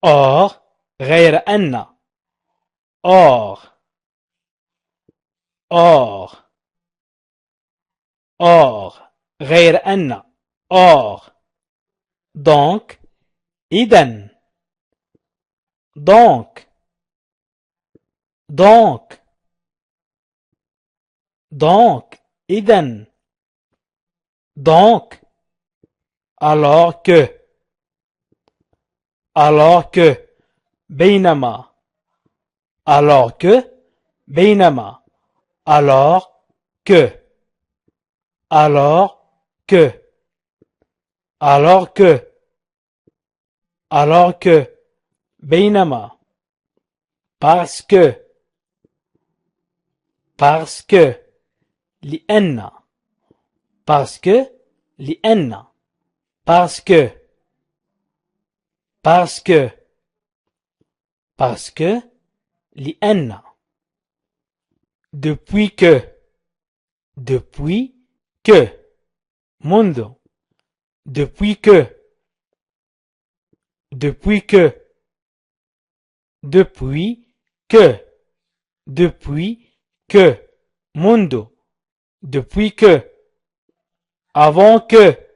or غير أن or غير أن or donc إذن donc إذن donc alors que بينما alors que بينما alors que بينما parce que لأن parce que لأن depuis que منذ depuis que منذ depuis que avant que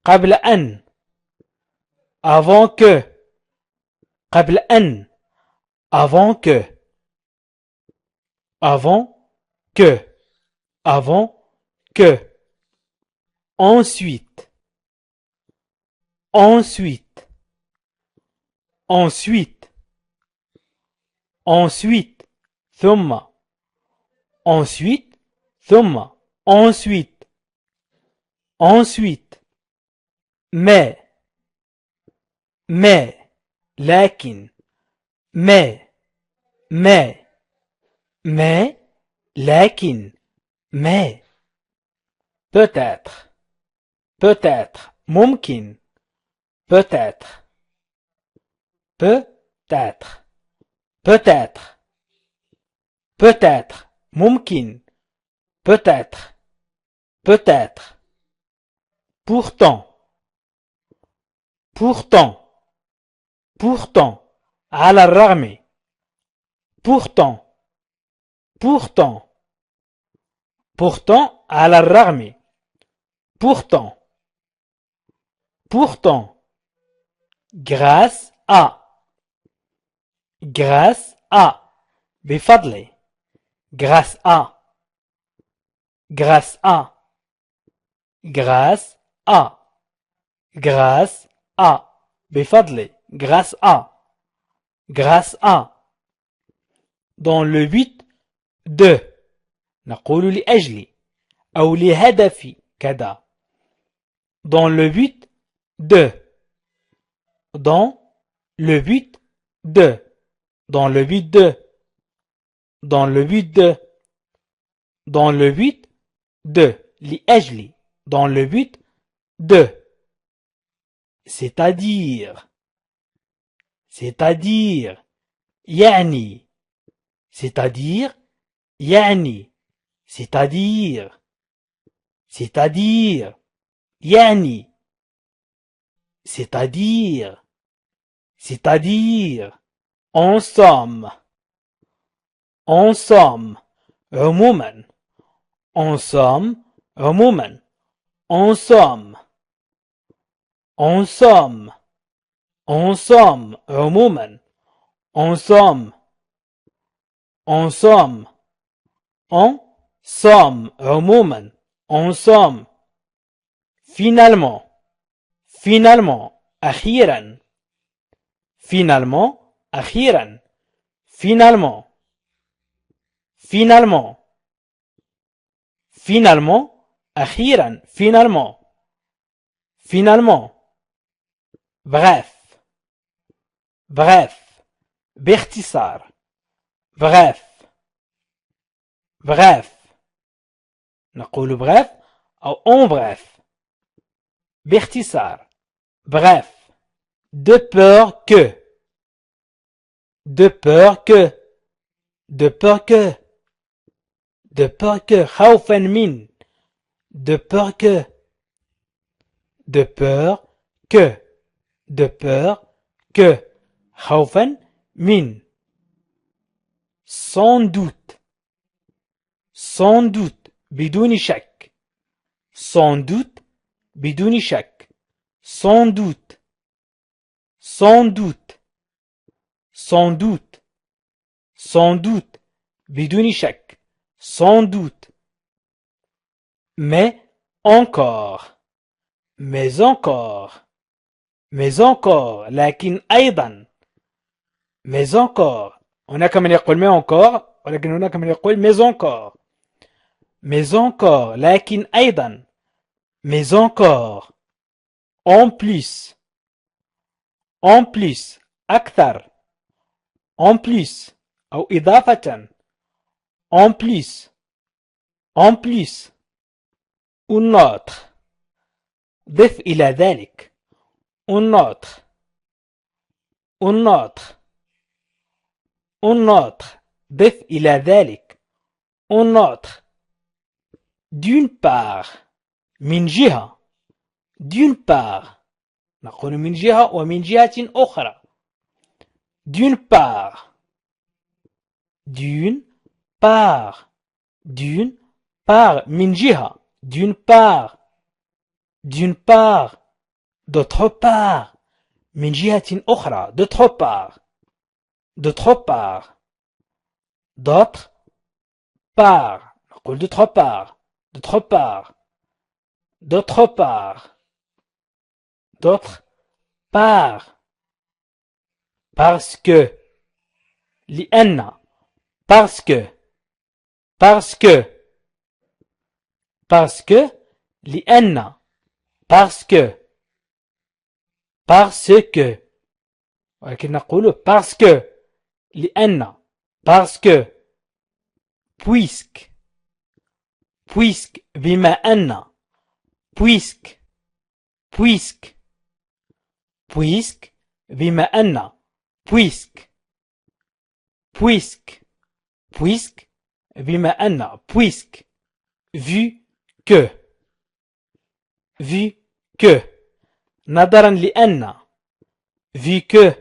قبل أن avant que ensuite ثم mais لكن لكن peut-être ممكن peut-être ممكن peut-être pourtant على الرغم pourtant على الرغم pourtant grâce à بفضل grâce à بفضل grâce à dans le but de نقول لأجل أو لهدف كذا dans le but de dans le but de لأجل dans le but de c'est-à-dire يعني c'est-à-dire يعني en somme عموما en somme عموما en somme عموما en somme finalement أخيرا أخيرا finalement bref باختصار bref نقول bref أو en bref باختصار bref de peur que خوفا من de peur que, de peur que, خوفا من, sans doute, sans doute, بدون شك, sans doute, بدون شك, sans doute, sans doute, sans doute, sans doute, بدون شك, sans doute, mais encore, mais encore, mais encore, لكن أيضا, mais encore, هناك من يقول mais encore, ولكن هناك من يقول mais encore, mais encore, لكن أيضا, mais encore, en plus, أكثر, en plus, أو إضافة, en plus, un autre, ضف إلى ذلك, un autre, ضف إلى ذلك, un autre, d'une part, من جهة, d'une part, نقول من جهة ومن جهة أخرى, d'une part, من جهة, d'une part, d'autre part, من جهة أخرى, d'autre part, d'autre part, نقول d'autre part, parce que, لأن, parce que, لأن, parce que, ولكن نقول parce que, لأن, parce que, puisque, بما أن, puisque, بما أن, puisque, بما أن, puisque, vu que, نظرا لأن, vu que,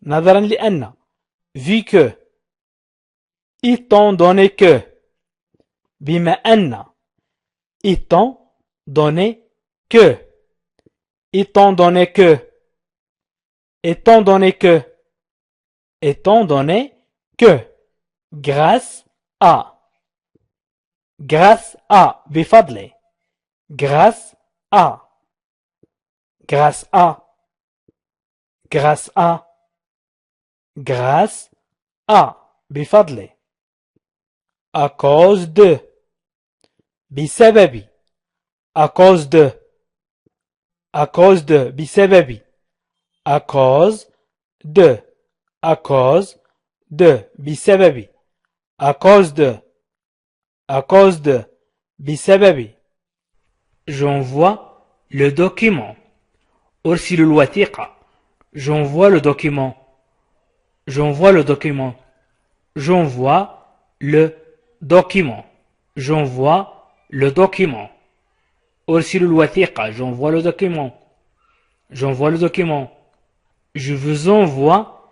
نظرا لأن, vu que, étant donné que, بما أن, étant donné que, grâce à, بفضل, grâce à, بفضل, à cause de, بسبب, à cause de, بسبب, à cause de, بسبب, à cause de, بسبب. J'envoie le document. أرسل الوثيقة. J'envoie le document. J'envoie le document. أرسل الوثيقة. J'envoie le document. Je vous envoie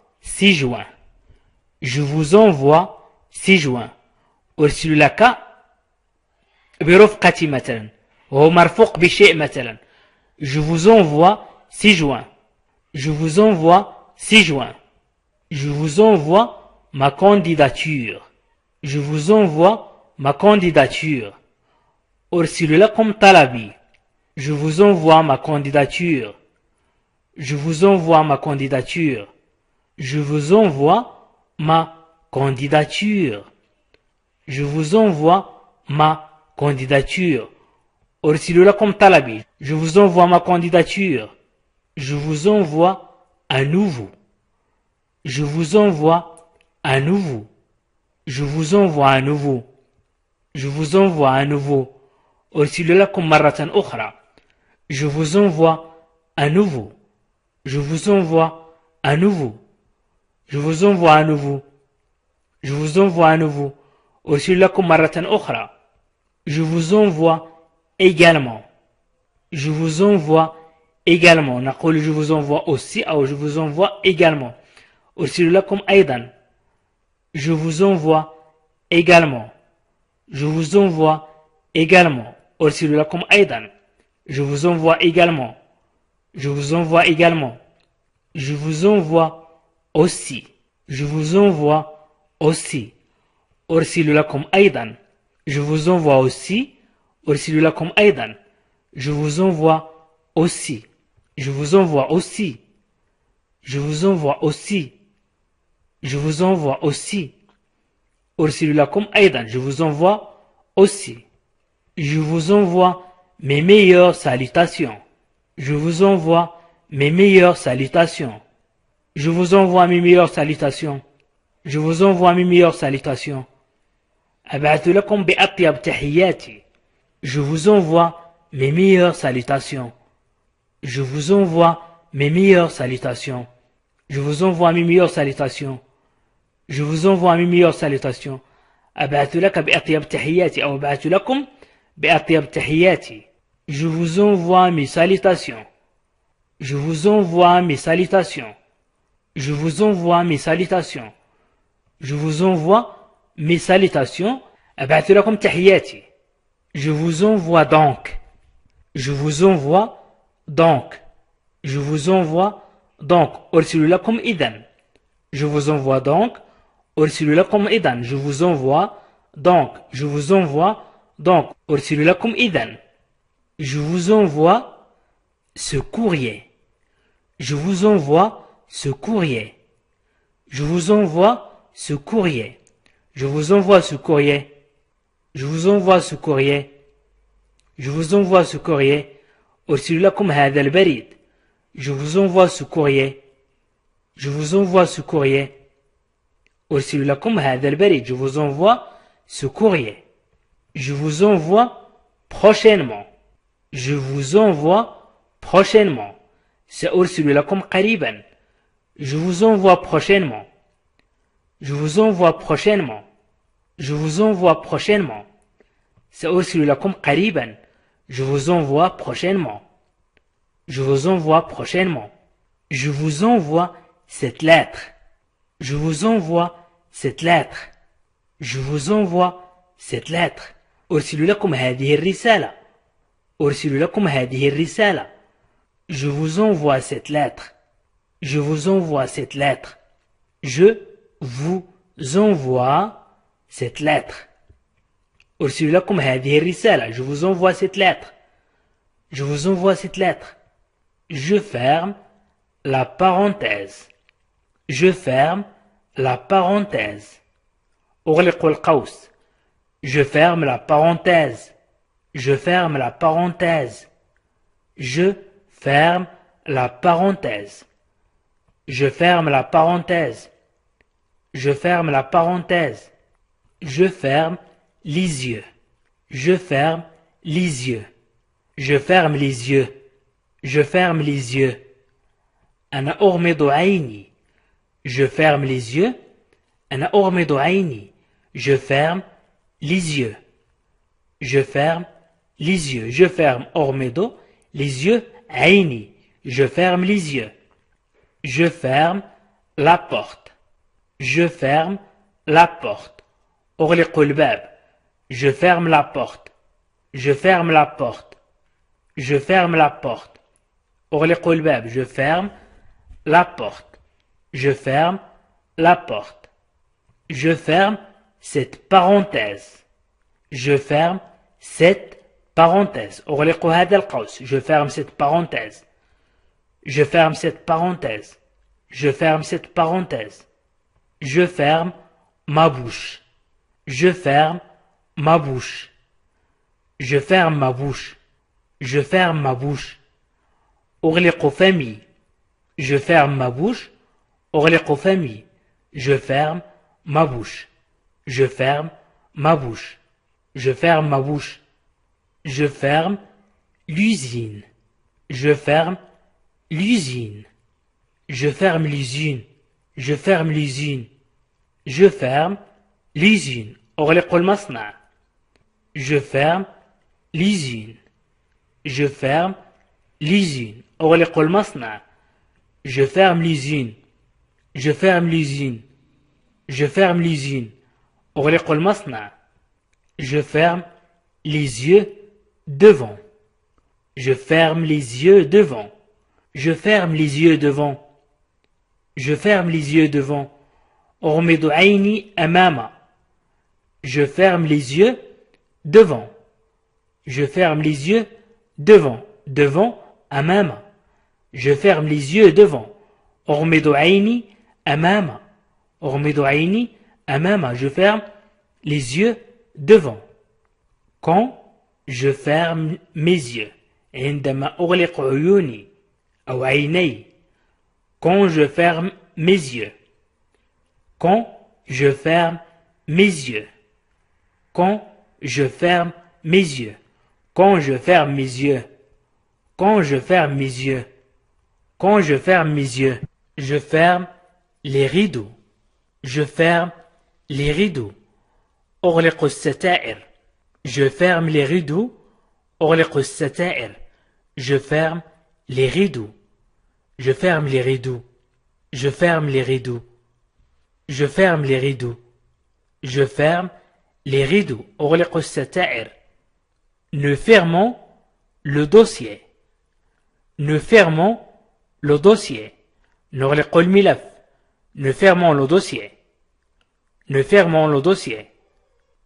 6 juin. أرسل لك برفقة مثلا وهو مرفوق بشيء مثلا. Je vous envoie 6 juin. Je vous envoie ma candidature. أرسل لكم طلبي. Je vous envoie ma candidature. Je vous envoie ma candidature. أرسل لكم طلبي. Je vous envoie ma candidature. Je vous envoie à nouveau. Je vous envoie à nouveau. أرسل لكم مرة أخرى. Je vous envoie à nouveau. Je vous envoie à nouveau. أرسل لكم مرة أخرى. Je vous envoie également. Je vous envoie également. نقول je vous envoie aussi أو je vous envoie également. أرسل لكم أيضا. Je vous envoie également. Je vous envoie également. أرسل لكم أيضا. Je vous envoie également. Je vous envoie également. Je vous envoie aussi. Je vous envoie aussi. أرسل لكم أيضا. Je vous envoie aussi. أرسل لكم أيضا. Je vous envoie aussi. Je vous envoie aussi. Je vous envoie aussi. Je vous envoie aussi. أرسل لكم أيضا. Je vous envoie aussi. Je vous envoie mes meilleures salutations. Je vous envoie mes meilleures salutations. Je vous envoie mes meilleures salutations. Je vous envoie mes meilleures salutations. أبعث لكم بأطيب تحياتي. Je vous envoie mes meilleures salutations. Je vous envoie mes meilleures salutations. Je vous envoie mes meilleures salutations. Je vous envoie mes meilleures salutations. أبعث لك بأطيب تحياتي أو أبعث لكم بأطيب تحياتي. Je vous envoie mes salutations. Je vous envoie mes salutations. Je vous envoie mes salutations. Je vous envoie mes salutations. أبعث لكم تحياتي. Je vous envoie donc. Je vous envoie donc. Je vous envoie donc. أرسل لكم إذن. Je vous envoie donc. أرسل لكم إذن. Je vous envoie donc. Je vous envoie donc. أرسل لكم إذن. Je vous envoie ce courrier. Je vous envoie ce courrier. Je vous envoie ce courrier. Je vous envoie ce courrier. Je vous envoie ce courrier. Je vous envoie ce courrier. أرسل لكم هذا البريد. Je vous envoie ce courrier. Je vous envoie ce courrier. أرسل لكم هذا البريد. Je vous envoie ce courrier. Je vous envoie prochainement. Je vous envoie prochainement. سأرسل لكم قريبا. Je vous envoie prochainement. Je vous envoie prochainement. Je vous envoie prochainement. سأرسل لكم قريبا. Je vous envoie prochainement. Je vous envoie prochainement. Je vous envoie cette lettre. Je vous envoie cette lettre. Je vous envoie cette lettre. أرسل لكم هذه الرسالة. أرسل لكم هذه الرسالة. Je vous envoie cette lettre. Je vous envoie cette lettre. Je vous envoie cette lettre. أرسل لكم هذه الرسالة. Je vous envoie cette lettre. Je vous envoie cette lettre. Je ferme la parenthèse. Je ferme la parenthèse. أغلق القوس. Je ferme la parenthèse. Je ferme la parenthèse. Je ferme la parenthèse. Je ferme la parenthèse. Je ferme la parenthèse. Je ferme les yeux. Je ferme les yeux. Je ferme les yeux. Je ferme les yeux. أنا أغمض عيني. Je ferme les yeux. أنا أغمض عيني. Je ferme les yeux. Je ferme les yeux. Je ferme أغمض les yeux. عيني. Je ferme les yeux. Je ferme la porte. Je ferme la porte. أغلق الباب. Je ferme la porte. Je ferme la porte. Je ferme la porte. أغلق الباب. Je ferme la porte. Je ferme la porte. Je ferme cette parenthèse. Je ferme cette parenthèse. أغلق هذا القوس. Je ferme cette parenthèse. Je ferme cette parenthèse. Je ferme cette parenthèse. Je ferme ma bouche. Je ferme ma bouche. Je ferme ma bouche. Je ferme ma bouche. أغلق فمي. Je ferme ma bouche. أغلق فمي. Je ferme ma bouche. Je ferme ma bouche. Je ferme ma bouche. Je ferme l'usine. Je ferme l'usine. Je ferme l'usine. Je ferme l'usine. Je ferme l'usine. أغلق المصنع. Je ferme l'usine. Je ferme l'usine. أغلق المصنع. Je ferme l'usine. Je ferme l'usine. Je ferme l'usine. أغلق المصنع. Je ferme les yeux devant. Je ferme les yeux devant. Je ferme les yeux devant. Je ferme les yeux devant. أغمض عيني أمام. Je ferme les yeux devant. Je ferme les yeux devant. Devant أمام. Je ferme les yeux devant. أغمض عيني أمام. أغمض عيني أمام. Je ferme les yeux devant. Quand je ferme mes yeux. عندما أغلق عيوني أو عيني. Quand je ferme mes yeux. Quand je ferme mes yeux. Quand je ferme mes yeux. Quand je ferme mes yeux. Quand je ferme mes yeux. Quand je ferme mes yeux. Je ferme les rideaux. Je ferme les rideaux. أغلق الستائر. Je ferme les rideaux. أغلق الستائر. Je ferme les rideaux. Je ferme les rideaux. Je ferme les rideaux. Je ferme les rideaux. Je ferme les rideaux. أغلق الستائر. Nous fermons le dossier. Nous fermons le dossier. نغلق الملف. Nous fermons le dossier. Nous fermons le dossier.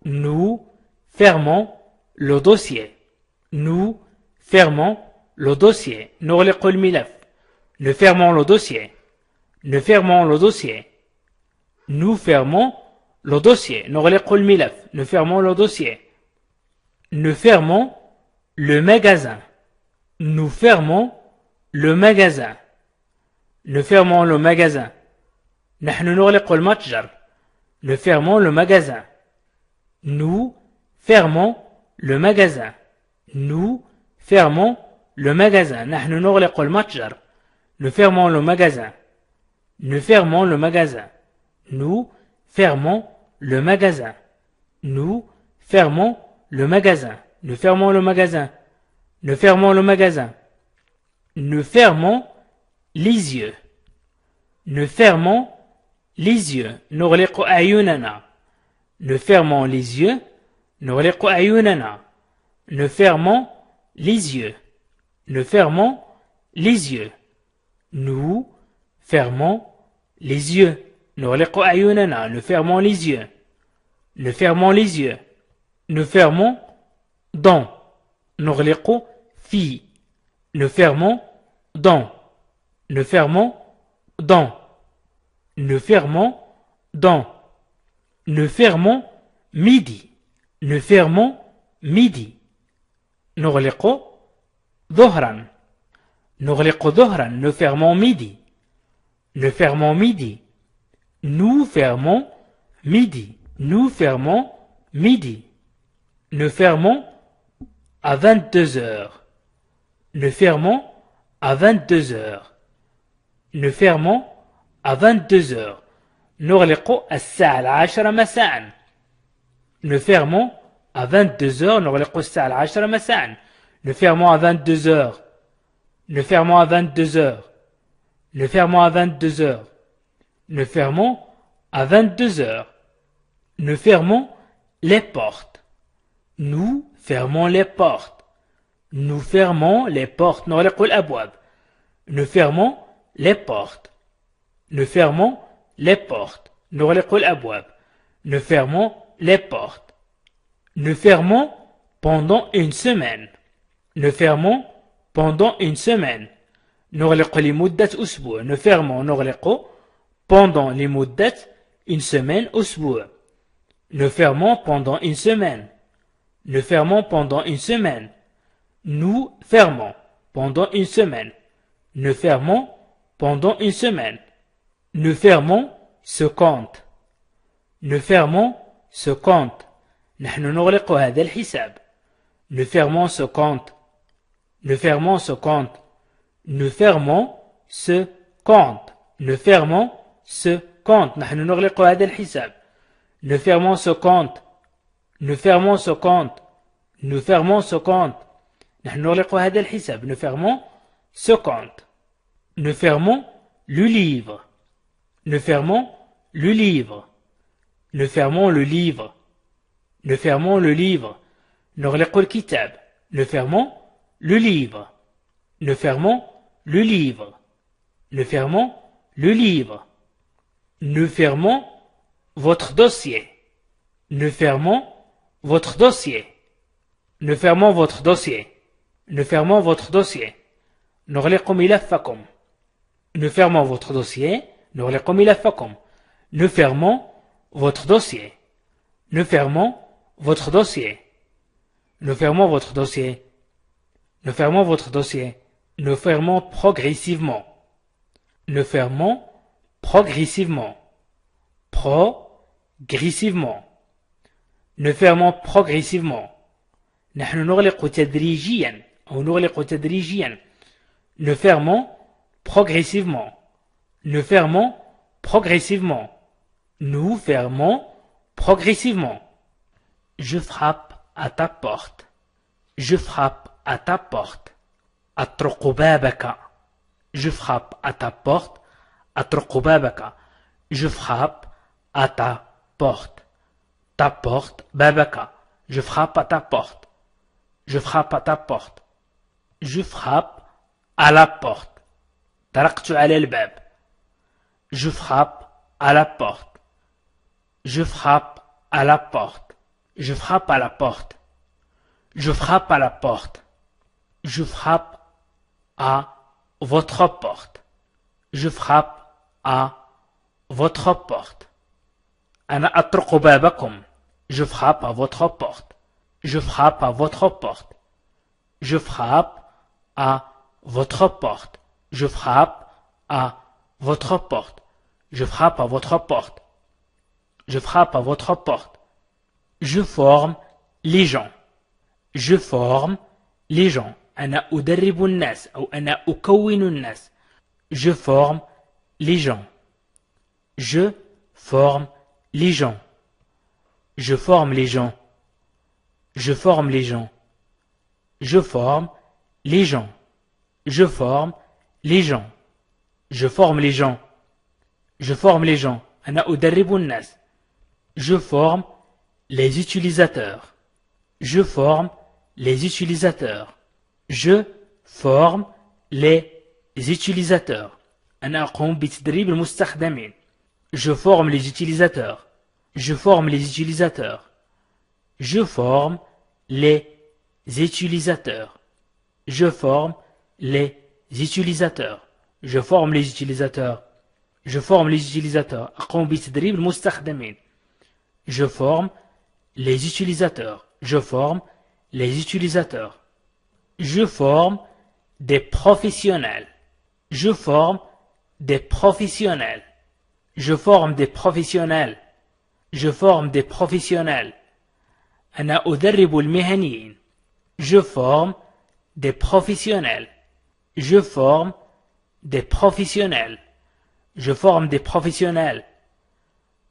Nous fermons le dossier. Nous fermons le dossier. نغلق الملف. Nous fermons le dossier. Nous fermons le dossier. Nous fermons le dossier. نغلق الملف. Nous fermons le dossier. Nous fermons le magasin. Nous fermons le magasin. Nous fermons le magasin. نحن نغلق المتجر. Nous fermons le magasin. Nous fermons le magasin. Nous fermons le magasin. نحن نغلق المتجر. Nous fermons le magasin. Nous fermons le magasin. Nous fermons le magasin. Nous fermons le magasin. Nous fermons le magasin. Nous fermons le magasin. Nous fermons les yeux. Nous fermons les yeux. نغلق أعيننا. Nous fermons les yeux. نغلق أعيننا. Nous fermons les yeux. Nous fermons les yeux. Nous fermons les yeux. نغلق أعيننا. Nous fermons les yeux. Nous fermons les yeux. Nous fermons dans. نغلق في. Nous fermons dans. Nous fermons dans. Nous fermons dans. Nous fermons midi. Nous fermons midi. نغلق ظهرا. نغلق ظهرا. Nous fermons midi. Nous fermons midi. Nous fermons midi. Nous fermons midi. Nous fermons à 22 heures. Nous fermons à 22 heures. Nous fermons à 22 heures. نغلق الساعة 10 مساء. Nous fermons à 22 heures. نغلق الساعة 10 مساء. Nous fermons à 22 heures. Nous fermons à 22 heures. Nous fermons à 22 heures. Nous fermons à 22 heures. Nous fermons les portes. Nous fermons les portes. Nous fermons les portes. نغلق الأبواب. Nous fermons les portes. Nous fermons les portes. نغلق الأبواب. Nous fermons les portes. Nous fermons pendant une semaine. Nous fermons pendant une semaine. نغلق لمدة أسبوع. Nous fermons نغلق pendant لمدة une semaine أسبوع. Nous fermons pendant une semaine. Nous fermons pendant une semaine. Nous fermons pendant une semaine. Nous fermons pendant une semaine. Nous fermons ce compte. Nous fermons ce compte. نحن نغلق هذا الحساب. Nous fermons ce compte. Nous fermons ce compte. Nous fermons ce compte. Nous fermons ce compte. نحن نغلق هذا الحساب. Nous fermons ce compte. Nous fermons ce compte. Nous fermons ce compte. نحن نغلق هذا الحساب. Nous fermons ce compte. Nous fermons le livre. Nous fermons le livre. Nous fermons le livre. Nous fermons le livre. نغلق الكتاب. Nous fermons le livre. Nous fermons le livre. Nous fermons le livre. Nous fermons votre dossier. Nous fermons votre dossier. Nous fermons votre dossier. Nous fermons votre dossier. نغلق ملفكم. Nous fermons votre dossier. نغلق ملفكم. Nous fermons votre dossier. Nous fermons votre dossier. Nous fermons votre dossier. Nous fermons votre dossier. Nous fermons progressivement. Nous fermons progressivement. Progressivement. Nous fermons progressivement. نحن نغلق تدريجيا أو نغلق تدريجيا. Nous fermons progressivement. Nous fermons progressivement. Nous fermons progressivement. Je frappe à ta porte. Je frappe à ta porte. أطرق بابك. Je frappe à ta porte. أطرق بابك. Je frappe à ta porte. Ta porte بابك. Je frappe à ta porte. Je frappe à ta porte. Je frappe à la porte. طرقت على الباب. Je frappe à la porte. Je frappe à la porte. Je frappe à la porte. Je frappe à la porte. Je frappe à votre porte. Je frappe à votre porte. أنا أطرق بابكم. Je frappe à votre porte. Je frappe à votre porte. Je frappe à votre porte. Je frappe à votre porte. Je frappe à votre porte. Je frappe à votre porte. Je forme les gens. Je forme les gens. أنا أدرب الناس أو أنا أكون الناس. Je forme les gens. Je forme les gens. Je forme les gens. Je forme les gens. Je forme les gens. Je forme les gens. Je forme les gens. Je forme les gens. أنا أدرب الناس. Je forme les utilisateurs. Je forme les utilisateurs. Je forme les utilisateurs. أنا أقوم بتدريب المستخدمين. Je forme les utilisateurs. Je forme les utilisateurs. Je forme les utilisateurs. Je forme les utilisateurs. Je forme les utilisateurs. Je forme les utilisateurs. أقوم بتدريب المستخدمين. Je forme les utilisateurs. Je forme les utilisateurs. Je forme des professionnels. Je forme des professionnels. Je forme des professionnels. Je forme des professionnels. أنا أدرب المهنيين. Je forme des professionnels. Je forme des professionnels. Je forme des professionnels.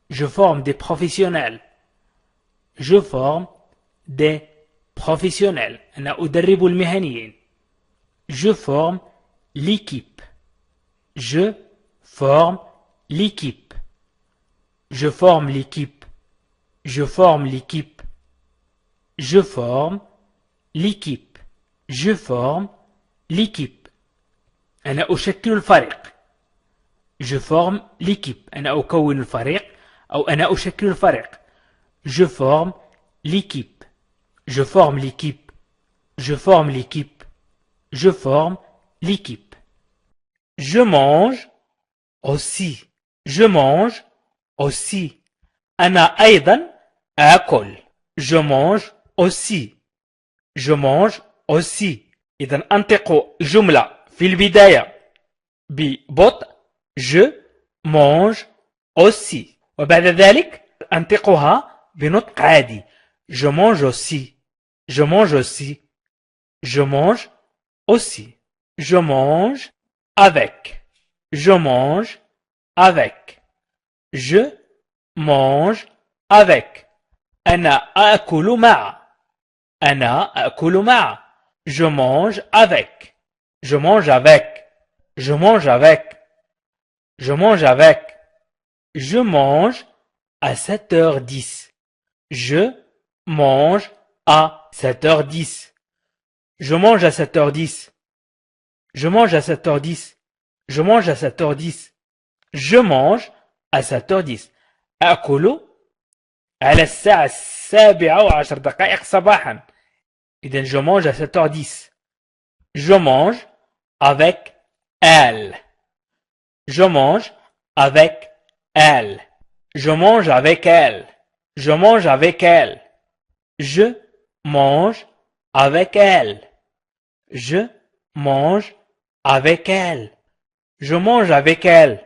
Je forme des professionnels. Je forme des professionnels. أنا أدرب المهنيين. Je forme l'équipe. Je forme l'équipe. Je forme l'équipe. Je forme l'équipe. Je forme l'équipe. Je forme l'équipe. أنا أشكل الفريق. Je forme l'équipe. أنا أكون الفريق أو أنا أشكل الفريق. Je forme l'équipe. Je forme l'équipe. Je forme l'équipe. Je forme l'équipe. Je mange aussi. Je mange aussi. أنا أيضا آكل. Je mange aussi. Je mange aussi. إذا أنطق جملة في البداية ببطء. Je mange aussi. وبعد ذلك أنطقها بنطق عادي. Je mange aussi. Je mange aussi. Je mange aussi. Je mange avec. Je mange avec. Je mange avec. أنا آكل مع. أنا آكل مع. Je mange avec. Je mange avec. Je mange avec. Je mange avec. Je mange à 7h10. Je mange à 7h10. Je mange à 7h10. Je mange à 7h10. Je mange à 7h10. Je mange à 7h10. آكل على الساعة 7:10 صباحا. إذن je mange à 7h10. Je mange avec elle. Je mange avec elle. Je mange avec elle. Je mange avec elle. Je mange avec elle. Je mange avec elle. Je mange avec elle.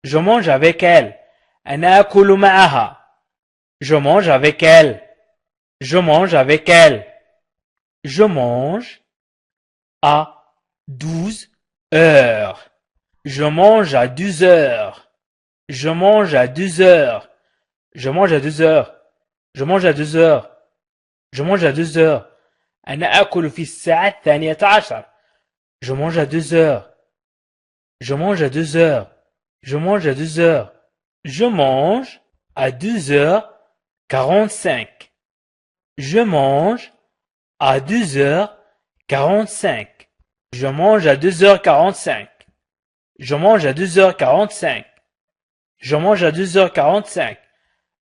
Je mange avec elle. أنا آكل معها. Je mange avec elle. Je mange avec elle. Je mange à 12 heures. Je mange à 12 heures. Je mange à 12 heures. Je mange à 12 heures. Je mange à 12 heures. Je mange à 12 heures. أنا آكل في الساعة 12. Je mange à 2 heures. Je mange à 2 heures. Je mange à 2 heures. Je mange à 2h45. Je mange à 2h45. Je mange à 2h45. Je mange à 2h45. Je mange à 2h45.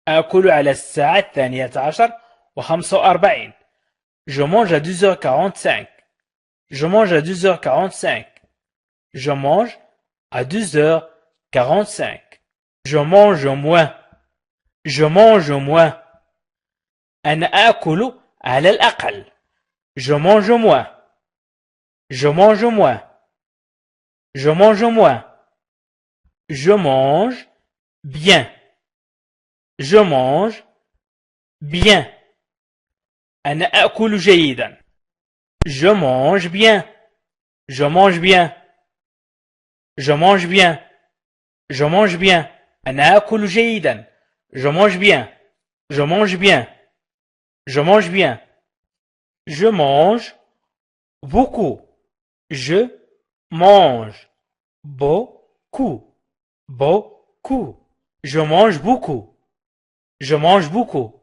آكل على الساعة 12:45. Je mange à 2h45. Je mange à 2h45. Je mange à 2h45. Je mange moins. Je mange moins. أنا آكل على الأقل. Je mange moins. Je mange moins. Je mange moins. Je mange bien. Je mange bien. أنا آكل جيدا. Je mange bien. Je mange bien. Je mange bien. Je mange bien. أنا آكل جيدا. Je mange bien. Je mange bien. Je mange bien. Je mange beaucoup. Je mange beaucoup. Beaucoup. Je mange beaucoup. Je mange beaucoup.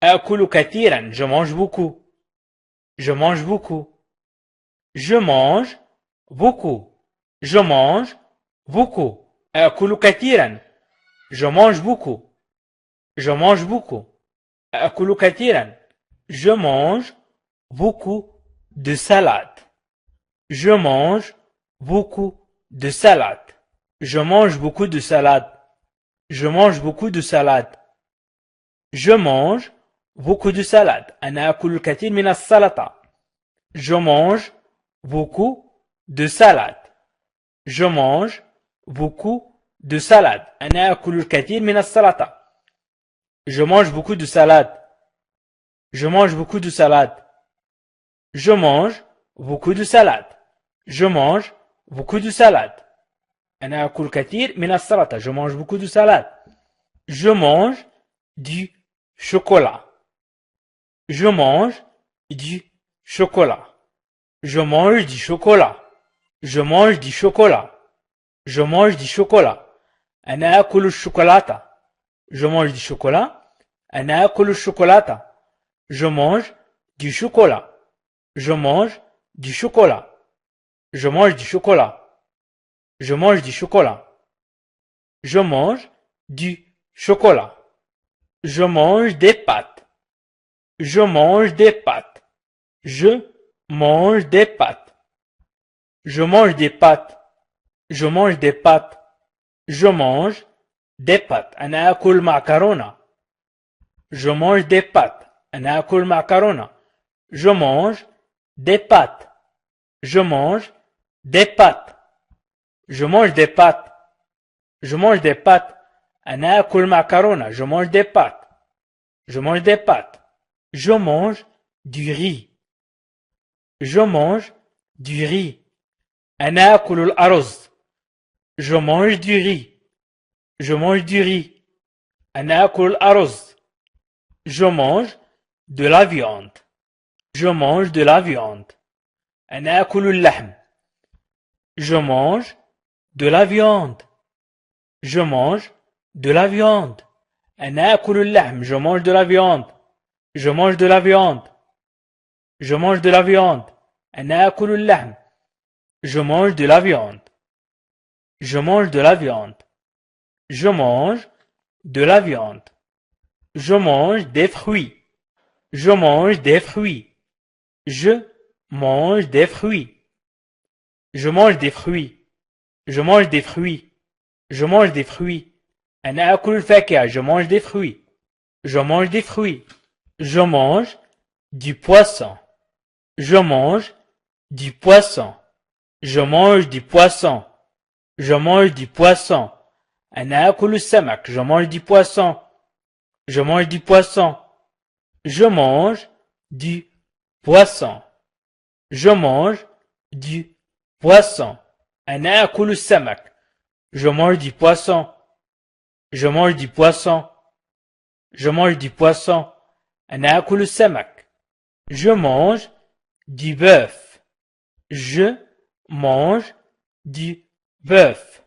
آكل كثيرا. Je mange beaucoup. Je mange beaucoup. Je mange beaucoup. Je mange beaucoup. آكل كثيرا. Je mange beaucoup. Je mange beaucoup. آكل كثيرا. Je mange beaucoup de salade. Je mange beaucoup de salade. Je mange beaucoup de salade. Je mange beaucoup de salade. Je mange beaucoup de salade. أنا آكل الكثير من السلطة. Je mange beaucoup de salade. Je mange beaucoup de salade. أنا آكل الكثير من السلطة. Je mange beaucoup de salade. Je mange beaucoup de salade. Je mange beaucoup de salade. Je mange beaucoup de salade. أنا آكل كثير من السلطة. Je mange beaucoup de salade. Je mange du chocolat. Je mange du chocolat. Je mange du chocolat. Je mange du chocolat. Je mange du chocolat. أنا آكل الشوكولاتة. Je mange du chocolat. أنا آكل الشوكولاتة. Je mange du chocolat. Je mange du chocolat. Je mange du chocolat. Je mange du chocolat. Je mange du chocolat. Je mange des pâtes. Je mange des pâtes. Je mange des pâtes. Je mange des pâtes. Je mange des pâtes. Je mange des pâtes. أنا آكل معكرونة. Je mange des pâtes. أنا آكل معكرونة. Je mange des pâtes. Je mange des pâtes. Je mange des pâtes. Je mange des pâtes. أنا آكل معكرونة. Je mange des pâtes. Je mange des pâtes. Je mange du riz. Je mange du riz. أنا آكل الأرز. Je mange du riz. Je mange du riz. أنا آكل الأرز. Je mange de la viande. Je mange de la viande. أنا آكل اللحم. Je mange de la viande. Je mange de la viande. أنا آكل اللحم. Je mange de la viande. Je mange de la viande. Je mange de la viande. أنا آكل اللحم. Je mange de la viande. Je mange de la viande. Je mange de la viande. Je mange des fruits. Je mange des fruits. Je mange des fruits. Je mange des fruits. Je mange des fruits. Je mange des fruits. أنا آكل الفاكهة. Je mange des fruits. Je mange des fruits. Je mange du poisson. Je mange du poisson. Je mange du poisson. Je mange du poisson. أنا آكل السمك. Je mange du poisson. Je mange du poisson. Je mange du poisson. Je mange du poisson. أنا آكل السمك. Je mange du poisson. Je mange du poisson. Je mange du poisson. أنا آكل السمك. Je mange du bœuf. Je mange du bœuf.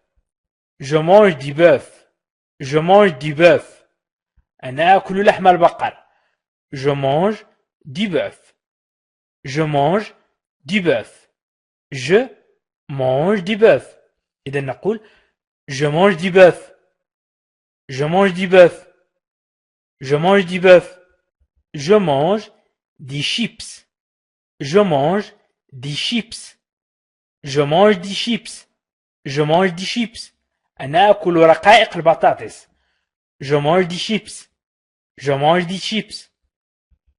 Je mange du bœuf. Je mange du bœuf. أنا آكل لحم البقر. Je mange du bœuf. Je mange du bœuf. Je mange du bœuf. إذا نقول je mange du bœuf. Je mange du bœuf. Je mange du bœuf. Je mange des chips. Je mange des chips. Je mange des chips. Je mange des chips. أنا آكل رقائق البطاطس. Je mange des chips. Je mange des chips.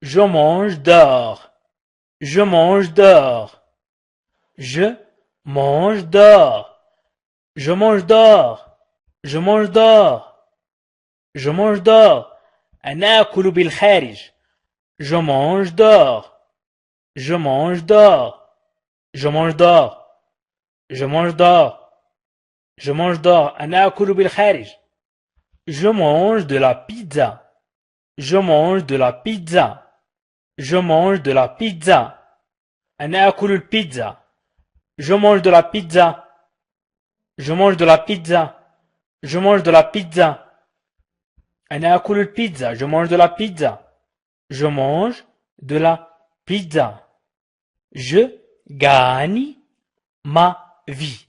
Je mange d'or. Je mange d'or. Je mange d'or. Je mange d'or. Je mange d'or. Je mange d'or. أنا آكل بالخارج. Je mange d'or. Je mange d'or. Je mange d'or. Je mange d'or. Je mange d'or. أنا آكل بالخارج. Je mange de la pizza. Je mange de la pizza. Je mange de la pizza. أنا آكل البيتزا. Je mange de la pizza. Je mange de la pizza. Je mange de la pizza. أنا آكل البيتزا. Je mange de la pizza. Je mange de la pizza. Je gagne ma vie.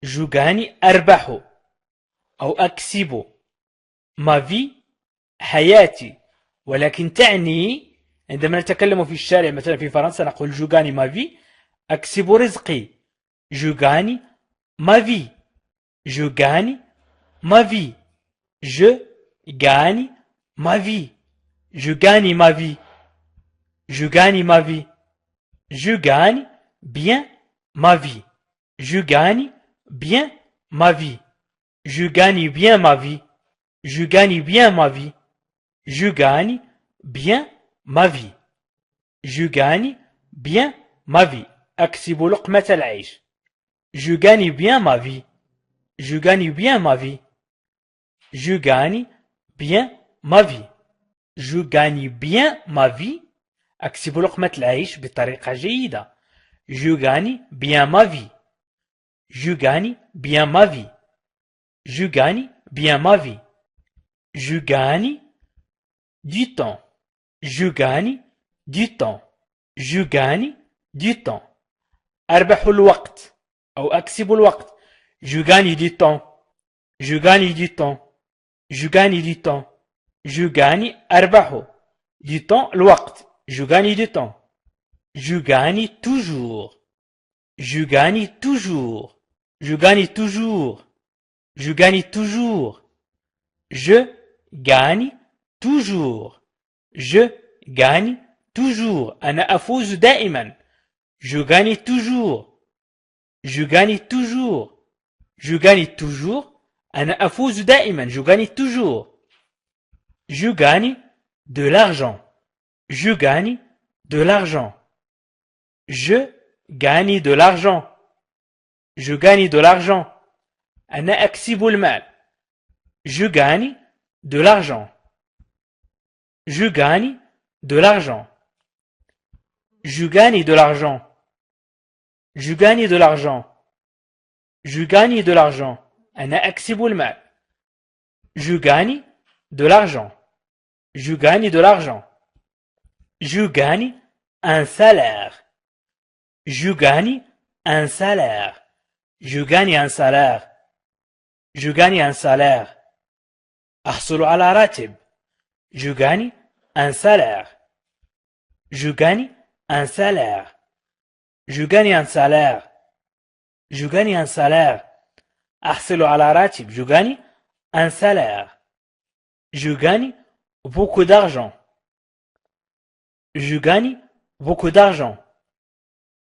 Je gagne أربح أو أكسب. ما في حياتي، ولكن تعني عندما نتكلم في الشارع مثلا في فرنسا نقول جو غاني ما في أكسب رزقي. جو غاني ما في. جو غاني ما في. جو غاني ما في. جو غاني ما في. Je gagne ma vie. Je gagne bien ma vie. Je gagne bien ma vie. Je gagne bien ma vie. Je gagne bien ma vie. Je gagne bien ma vie. Je gagne bien ma vie. أكسب لقمة العيش. Je gagne bien ma vie. Je gagne bien ma vie. Je gagne bien ma vie. Je gagne bien ma vie. أكسب لقمة العيش بطريقة جيدة. Je gagne bien ma vie. Je gagne bien ma vie. Je gagne bien ma vie. Je gagne du temps. Je gagne du temps. Je gagne du temps. أربح الوقت أو أكسب الوقت. Je gagne du temps. Je gagne du temps. Je gagne du temps. Je gagne أربح du temps الوقت. Je gagne du temps. Je gagne toujours. Je gagne toujours. Je gagne toujours. Je gagne toujours. Je gagne toujours. Je gagne toujours. أنا أفوز دائما. Je gagne toujours. Je gagne toujours. Je gagne toujours. أنا أفوز دائما. Je gagne toujours. Je gagne de l'argent. Je gagne de l'argent. Je gagne de l'argent. Je gagne de l'argent. أنا أكسب المال. Je gagne de l'argent. Je gagne de l'argent. Je gagne de l'argent. Je gagne de l'argent. Je gagne de l'argent. أنا أكسب المال. Je gagne de l'argent. Je gagne de l'argent. Je gagne un salaire. Je gagne un salaire. Je gagne un salaire. Je gagne un salaire. أحصل على راتب. Je gagne un salaire. Je gagne un salaire. Je gagne un salaire. Je gagne un salaire. أحصل على راتب. Je gagne un salaire. Je gagne beaucoup d'argent. Je gagne beaucoup d'argent.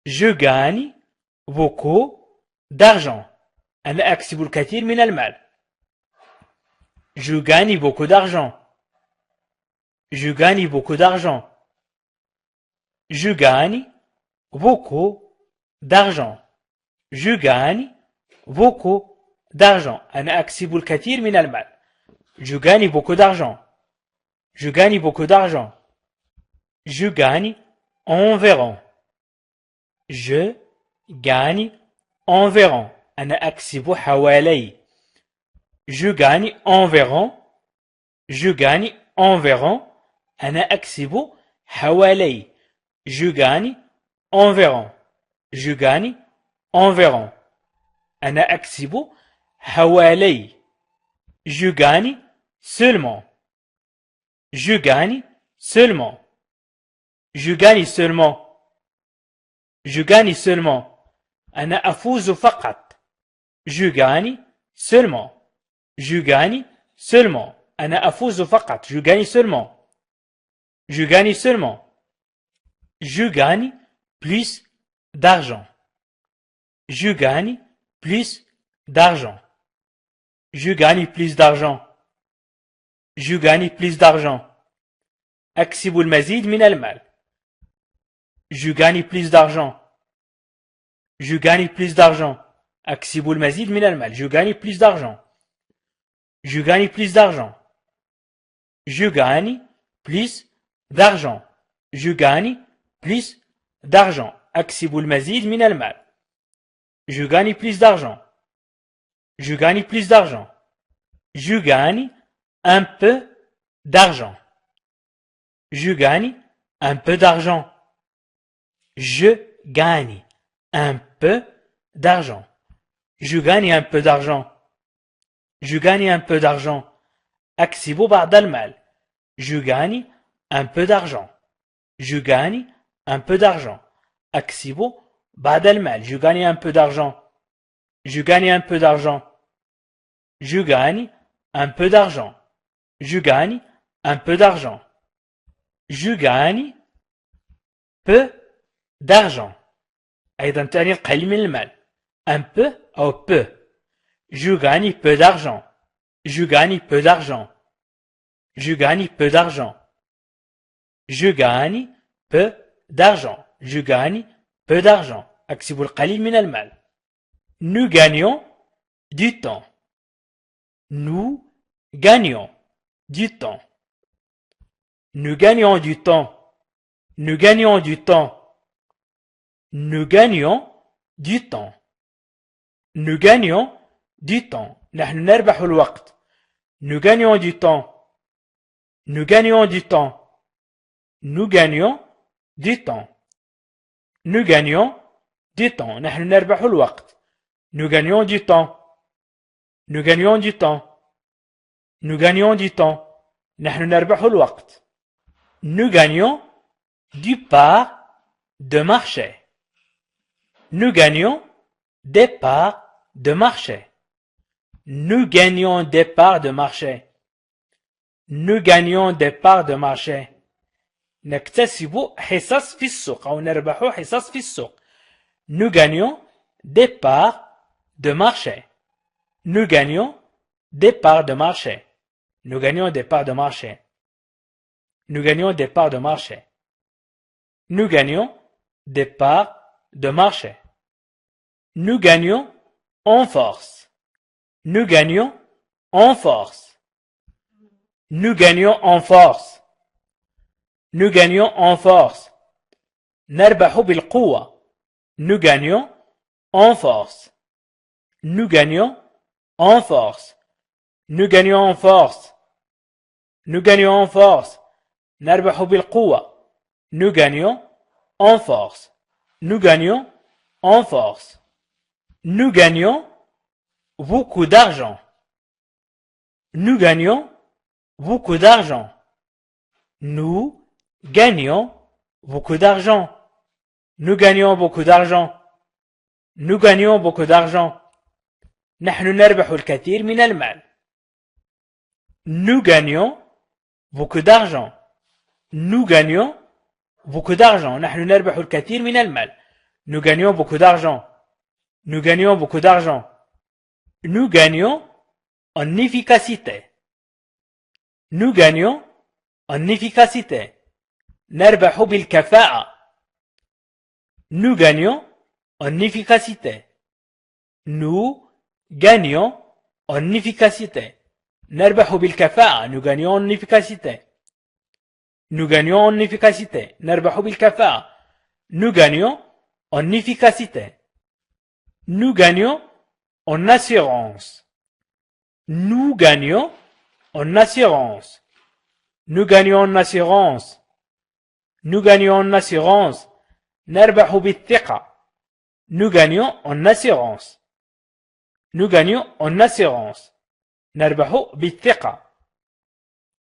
Je gagne beaucoup d'argent. أنا أكسب الكثير من المال. Je gagne beaucoup d'argent. Je gagne beaucoup d'argent. Je gagne beaucoup d'argent. Je gagne beaucoup d'argent. أنا أكسب الكثير من المال. Je gagne beaucoup d'argent. Je gagne beaucoup d'argent. Je gagne environ. Je gagne environ. أنا أكسب حوالي. Je gagne environ. Je gagne environ. أنا أكسب حوالي. Je gagne environ. Je gagne environ. أنا أكسب حوالي. Je gagne seulement. Je gagne seulement. Je gagne seulement. Je gagne seulement. أنا أفوز فقط. Je gagne seulement. Je gagne seulement. أنا أفوز فقط. Je gagne seulement. Je gagne seulement. Je gagne plus d'argent. Je gagne plus d'argent. Je gagne plus d'argent. Je gagne plus d'argent. أكسب المزيد من المال. Je gagne plus d'argent. Je gagne plus d'argent. أكسب المزيد من المال. Je gagne plus d'argent. Je gagne plus d'argent. Je gagne plus d'argent. Je gagne plus d'argent. أكسب المزيد من المال. Je gagne plus d'argent. Je gagne plus d'argent. Je gagne un peu d'argent. Je gagne un peu d'argent. Je gagne un peu d'argent. Je gagne un peu d'argent. Je gagne un peu d'argent. أكسب بعض المال. Je gagne un peu d'argent. Je gagne un peu d'argent. أكسب بعض المال. Je gagne un peu d'argent. Je gagne un peu d'argent. Je gagne un peu d'argent. Je gagne un peu d'argent. Je gagne peu d'argent. أيضا تعني القليل من المال. Un peu أو peu. Je gagne peu d'argent. Je gagne peu d'argent. Je gagne peu d'argent. Je gagne peu d'argent. Je gagne peu d'argent. أكسب القليل من المال. Nous gagnons du temps. Nous gagnons du temps. Nous gagnons du temps. Nous gagnons du temps. Nous gagnons du temps. Nous gagnons du temps. نحن نربح الوقت. Nous gagnons du temps. Nous gagnons du temps. Nous gagnons du temps. Nous gagnons du temps. نحن نربح الوقت. Nous gagnons du temps. Nous gagnons du temps. Nous gagnons du temps. نحن نربح الوقت. Nous gagnons du part de marché. Nous gagnons des parts de marché. Nous gagnons des parts de marché. Nous gagnons des parts de marché. نكتسب حصص في السوق أو نربح حصص في السوق. Nous gagnons des parts de marché. Nous gagnons des parts de marché. Nous gagnons des parts de marché. Nous gagnons des parts de marché. Nous gagnons des parts de marché. Nous gagnons en force. Nous gagnons en force. Nous gagnons en force. Nous gagnons en force. نربح بالقوة. Nous gagnons en force. Nous gagnons en force. Nous gagnons en force. Nous gagnons en force. نربح بالقوة. Nous gagnons en force. Nous gagnons en force. Nous gagnons beaucoup d'argent. Nous gagnons beaucoup d'argent. Nous gagnons beaucoup d'argent. Nous gagnons beaucoup d'argent. Nous gagnons beaucoup d'argent. نحن نربح الكثير من المال. Nous gagnons beaucoup d'argent. Nous gagnons beaucoup d'argent. نحن نربح الكثير من المال. Nous gagnons beaucoup d'argent. Nous gagnons beaucoup d'argent. Nous gagnons en efficacité. Nous gagnons en efficacité. نربح بالكفاءة. Nous gagnons en efficacité. Nous gagnons en efficacité. نربح بالكفاءة. Nous gagnons en efficacité. Nous gagnons en efficacité. نربح بالكفاءة. Nous gagnons en efficacité. Nous gagnons en assurance. Nous gagnons en assurance. Nous gagnons en assurance. Nous gagnons en assurance. نربح بالثقة. Nous gagnons en assurance. Nous gagnons en assurance. نربح بالثقة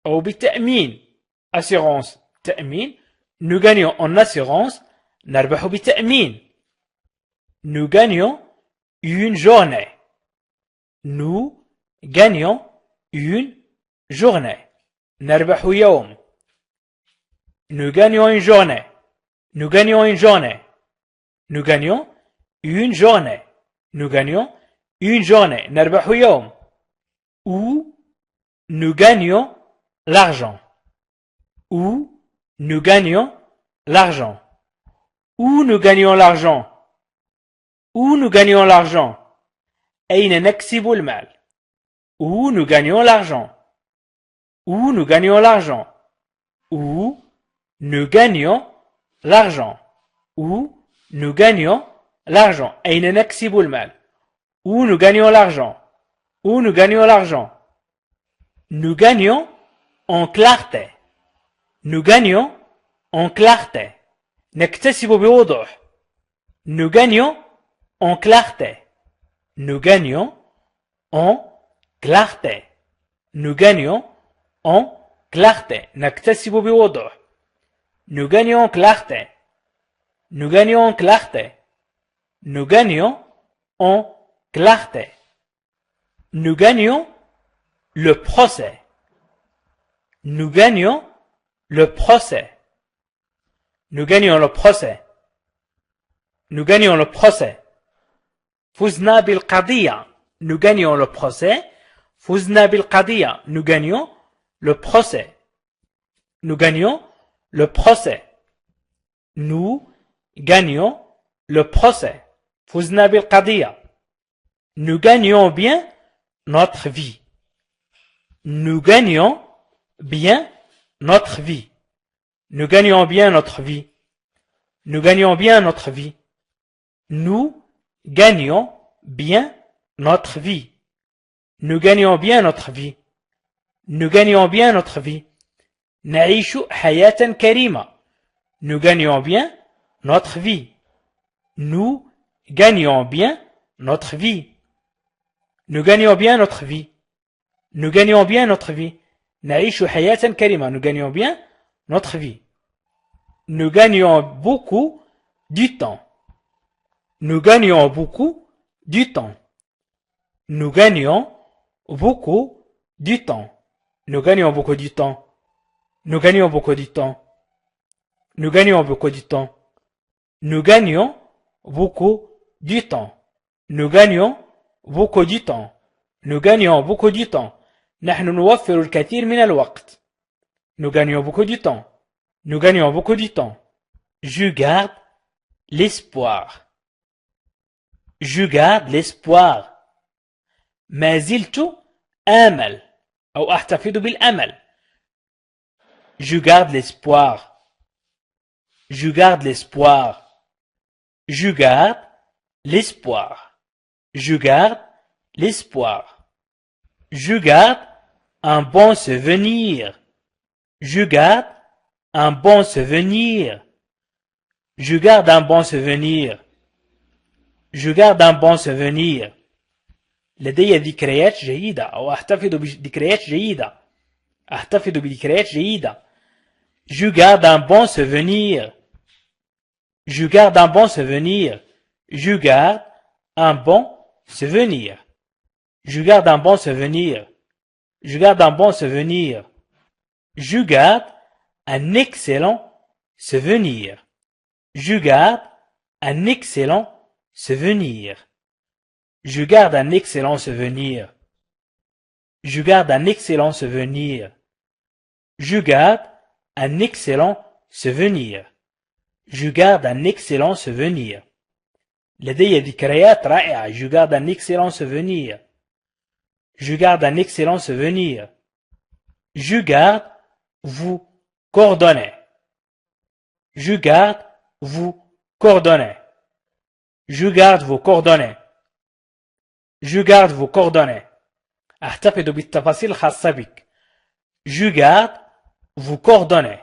أو بالتأمين. Assurance, تأمين. Nous gagnons en assurance. نربح بالتأمين. Nous gagnons une journée. Nous gagnons une journée. نربح يوم. Nous gagnons une journée. Nous gagnons une journée. Nous gagnons une journée. Nous gagnons une journée. نربح يوم. Où nous gagnons l'argent. Où nous gagnons l'argent. Où nous gagnons l'argent. Où nous gagnons l'argent. أين نكسب المال. Où nous gagnons l'argent. Où nous gagnons l'argent. Où nous gagnons l'argent. Où nous gagnons l'argent. أين نكسب المال. Où nous gagnons l'argent. Où nous gagnons l'argent. Nous gagnons en clarté. Nous gagnons en clarté. نكتسب بوضوح. Nous gagnons en clarté. Nous gagnons en clarté. Nous gagnons en clarté. نكتسب بوضوح. Nous gagnons en clarté. Nous gagnons en clarté. Nous gagnons en clarté. Nous gagnons le procès. Nous gagnons le procès. Nous gagnons le procès. Nous gagnons le procès. فزنا بالقضية. Nous gagnons le procès. فزنا بالقضية. Nous gagnons le procès. Nous gagnons le procès. Nous gagnons le procès. فزنا بالقضية. Nous gagnons bien notre vie. Nous gagnons bien notre vie. Nous gagnons bien notre vie. Nous gagnons bien notre vie. Nous gagnons bien notre vie. Nous gagnons bien notre vie. Nous gagnons bien notre vie. نعيش حياة كريمة. Nous gagnons bien notre vie. Nous gagnons bien notre vie. Nous gagnons bien notre vie. Nous gagnons bien notre vie. نعيش حياة كريمة. Nous gagnons bien notre vie. Nous gagnons beaucoup du temps. Nous gagnons beaucoup du temps. Nous gagnons beaucoup du temps. Nous gagnons beaucoup du temps. Nous gagnons beaucoup du temps. Nous gagnons beaucoup du temps. Nous gagnons beaucoup du temps. Nous gagnons beaucoup du temps. Nous gagnons beaucoup du temps. نحن نوفر الكثير من الوقت. Nous gagnons beaucoup du temps. Nous gagnons beaucoup du temps. Je garde l'espoir. Je garde l'espoir. ما زلت آمل أو أحتفظ بالأمل. Je garde l'espoir. Je garde l'espoir. Je garde l'espoir. Je garde l'espoir. Je garde un bon souvenir. Je garde un bon souvenir. Je garde un bon souvenir. Je garde un bon souvenir. لدي ذكريات جيدة أو أحتفظ بذكريات جيدة. أحتفظ بذكريات جيدة. Je garde un bon souvenir. Je garde un bon souvenir. Je garde un bon souvenir. Je garde un bon souvenir. Je garde un bon souvenir. Je garde un excellent souvenir. Je garde un excellent souvenir. Je garde un excellent souvenir. Je garde un excellent souvenir. Je garde un excellent souvenir. Je garde un excellent souvenir. لدي ذكريات رائعة. Je garde un excellent souvenir. Je garde un excellent souvenir. Je garde vos coordonnées. Je garde vos coordonnées. Je garde vos coordonnées. Je garde vos coordonnées. أحتفظ بالتفاصيل الخاصة بك. Je garde vos coordonnées.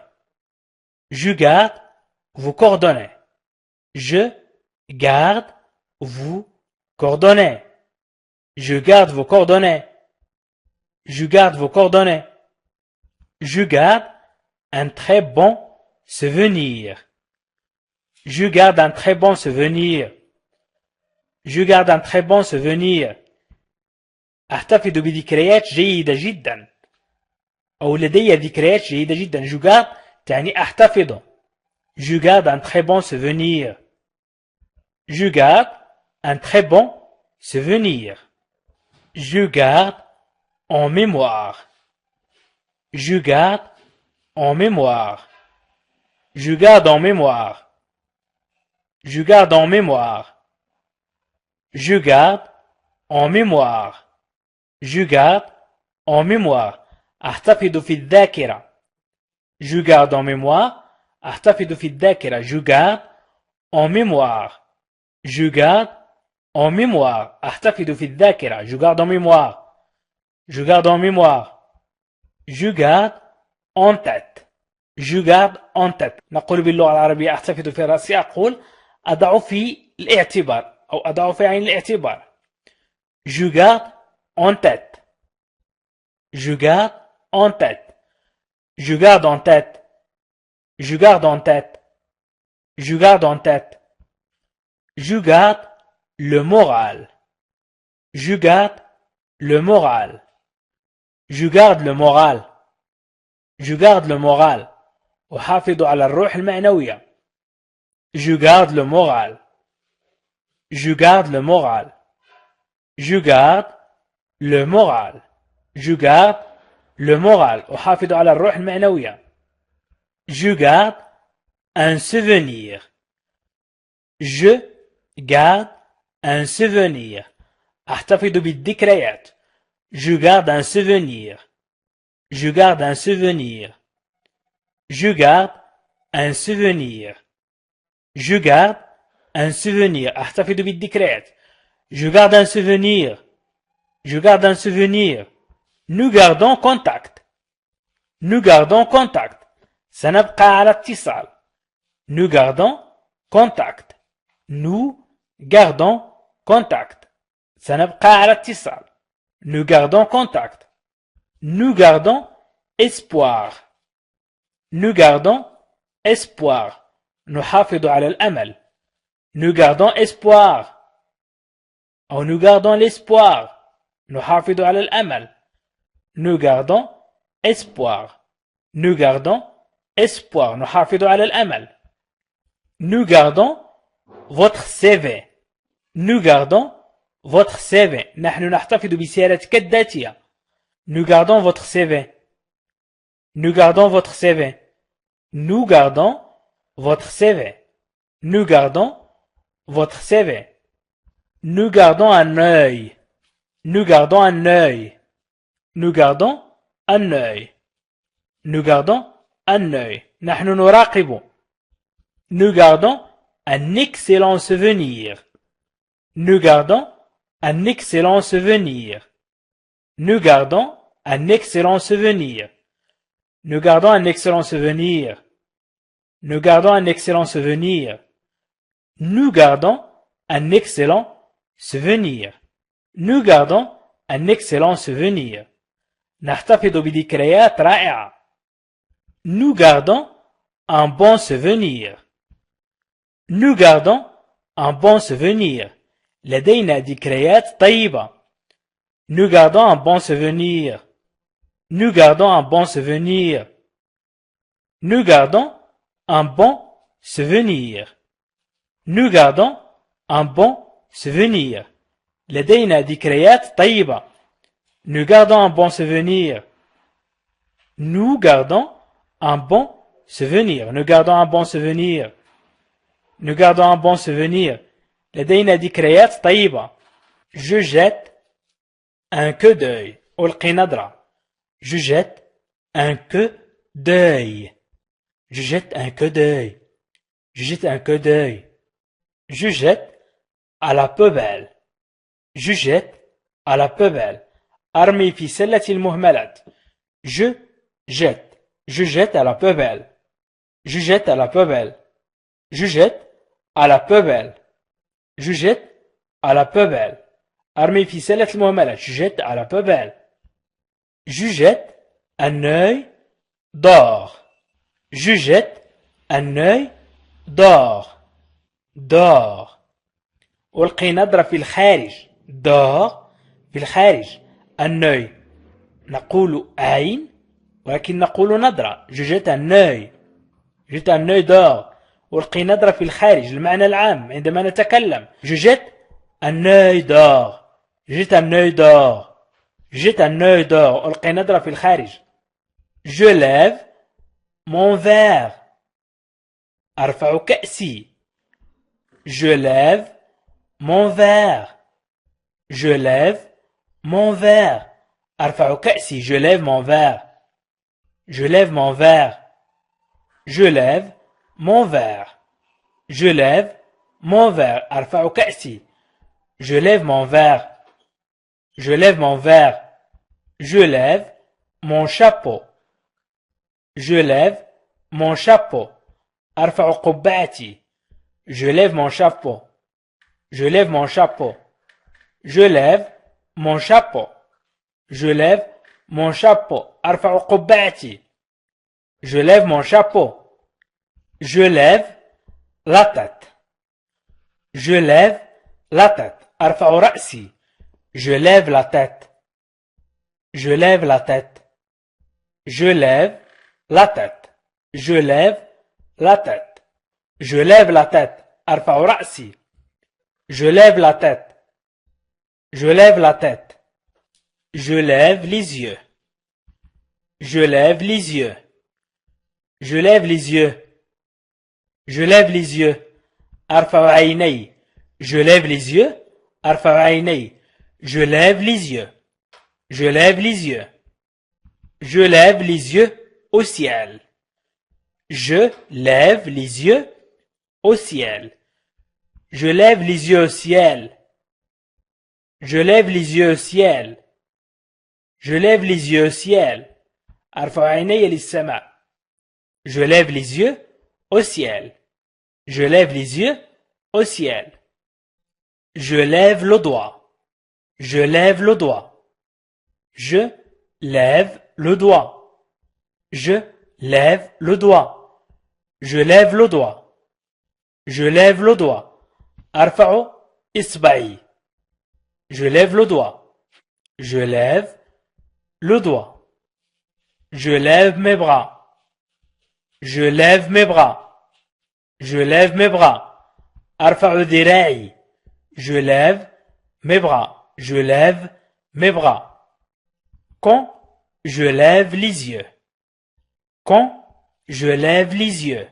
Je garde vos coordonnées. Je garde vos coordonnées. Je garde vos coordonnées. Je garde vos coordonnées. Je garde un très bon souvenir. Je garde un très bon souvenir. Je garde un très bon souvenir. أحتفظ بذكريات جيدة جدا. أو لدي ذكريات جيدة جدا. Je garde تعني أحتفظ. Je garde un très bon souvenir. Je garde un très bon souvenir. Je garde en mémoire. Je garde en mémoire. Je garde en mémoire. Je garde en mémoire. Je garde en mémoire. Je garde en mémoire. أحتفظ في الذاكرة. Je garde en mémoire. أحتفظ في الذاكرة. Je garde en mémoire. Je garde en mémoire. أحتفظ في الذاكرة. Je garde en mémoire. Je garde en mémoire. Je garde en tête. Je garde en tête. نقول باللغة العربية أحتفظ في رأسي. أقول أضع في الاعتبار أو أضع في عين الاعتبار. Je garde en tête. Je garde en tête. Je garde en tête. Je garde en tête. Je garde en tête. Je garde le moral. Je garde le moral. Je garde le moral. Je garde le moral. أحافظ على الروح المعنوية. Je garde le moral. Je garde le moral. Je garde le moral. Je garde le moral. أحافظ على الروح المعنوية. Je garde un souvenir. Je garde un souvenir. أحتفظ بالذكريات. Je garde un souvenir. Je garde un souvenir. Je garde un souvenir. Je garde un souvenir. أحتفظ بالذكريات. Je garde un souvenir. Je garde un souvenir. Nous gardons contact. Nous gardons contact. سنبقى على اتصال. Nous gardons contact. Nous gardons contact. سنبقى على اتصال. Nous gardons contact. Nous gardons espoir. Nous gardons espoir. نحافظ على الأمل. Nous gardons espoir. أو nous gardons l'espoir. نحافظ على الأمل. Nous gardons espoir. Nous gardons espoir. نحافظ على الأمل. Nous gardons votre CV. Nous gardons votre CV. نحن نحتفظ بسيرتك الذاتية. Nous gardons votre CV. Nous gardons votre CV. Nous gardons votre CV. Nous gardons votre CV. Nous gardons un œil. Nous gardons un œil. Nous gardons un œil. Nous gardons un œil. نحن نراقب. Nous gardons un excellent souvenir. Nous gardons un excellent souvenir. Nous gardons un excellent souvenir. Nous gardons un excellent souvenir. Nous gardons un excellent souvenir. Nous gardons un excellent souvenir. Nous gardons un excellent souvenir. نحتفظ بذكريات رائعة. Nous gardons un bon souvenir. Nous gardons un bon souvenir. لدينا ذكريات طيبة. Nous gardons un bon souvenir. Nous gardons un bon souvenir. Nous gardons un bon souvenir. Nous gardons un bon souvenir. لدينا ذكريات طيبة. Nous gardons un bon souvenir. Nous gardons un bon souvenir. Nous gardons un bon souvenir. Nous gardons un bon souvenir. لدينا ذكريات طيبة. Je jette un coup d'œil. ألقي نظرة. Je jette un coup d'œil. Je jette un coup d'œil. Je jette un coup d'œil. Je jette à la poubelle. Je jette à la poubelle. أرمي في سلة المهملات. Je jette. Je jette à la poubelle. Je jette à la poubelle. Je jette à la poubelle. Je jette à la poubelle. أرمي في سلة المهملات. Je jette à la poubelle. Je jette un œil d'or. Je jette un œil d'or. d'or. ألقي نظرة في الخارج. d'or في الخارج. un œil. نقول عين ولكن نقول نظرة. je jette un œil. je jette un œil d'or. ألقي نظرة في الخارج المعنى العام عندما نتكلم. je jette un œil d'or. je jette un œil d'or. je jette un œil d'or. ألقي نظرة في الخارج. je lève mon verre. أرفع كأسي. je lève mon verre. je lève mon verre. أرفع كأسي. je lève mon verre. je lève mon verre. je lève mon verre. je lève mon verre. أرفع كأسي. je lève mon verre. je lève mon verre. je lève mon chapeau. je lève mon chapeau. أرفع قبعتي. je lève mon chapeau. je lève mon chapeau. je lève mon chapeau. je lève mon chapeau. أرفع قبعتي. je lève mon chapeau. je lève la tête. je lève la tête. أرفع رأسي. je lève la tête. je lève la tête. je lève la tête. je lève la tête. je lève la tête. أرفع رأسي. je lève la tête. je lève la tête. je lève les yeux. je lève les yeux. je lève les yeux. je lève les yeux. أرفع عيني. je lève les yeux. أرفع عيني. je lève les yeux. je lève les yeux. je lève les yeux au ciel. je lève les yeux au ciel. je lève les yeux au ciel. je lève les yeux au ciel. je lève les yeux au ciel. أرفع عيني للسماء. je lève les yeux au ciel. je lève les yeux au ciel. je lève le doigt. je lève le doigt. je lève le doigt. je lève le doigt. je lève le doigt. je lève le doigt. أرفع إصبعي. je lève le doigt. je lève le doigt. je lève mes bras. je lève mes bras. je lève mes bras. أرفع ذراعي. je lève mes bras. je lève mes bras. quand je lève les yeux. quand je lève les yeux.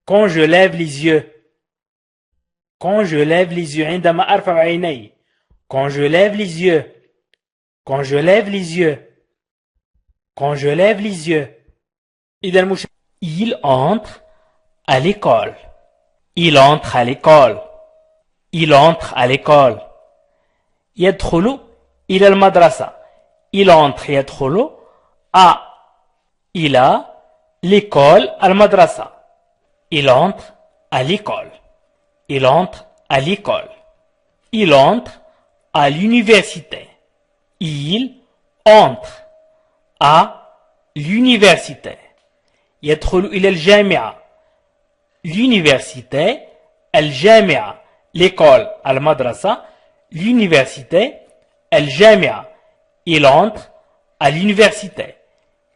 quand je lève les yeux. quand je lève les yeux. عندما أرفع عيني. quand je lève les yeux. quand je lève les yeux. quand je lève les yeux. إذا il entre à l'école. Il entre à l'école. Il entre à l'école. يدخل إلى المدرسة. Il entre يدخل à إلى l'école المدرسة. Il entre à l'école. Il entre à l'école. Il entre à l'université. Il entre à l'université. يدخل إلى الجامعة. L'université, الجامعة, l'école, المدرسة, l'université, الجامعة. Il entre à l'université.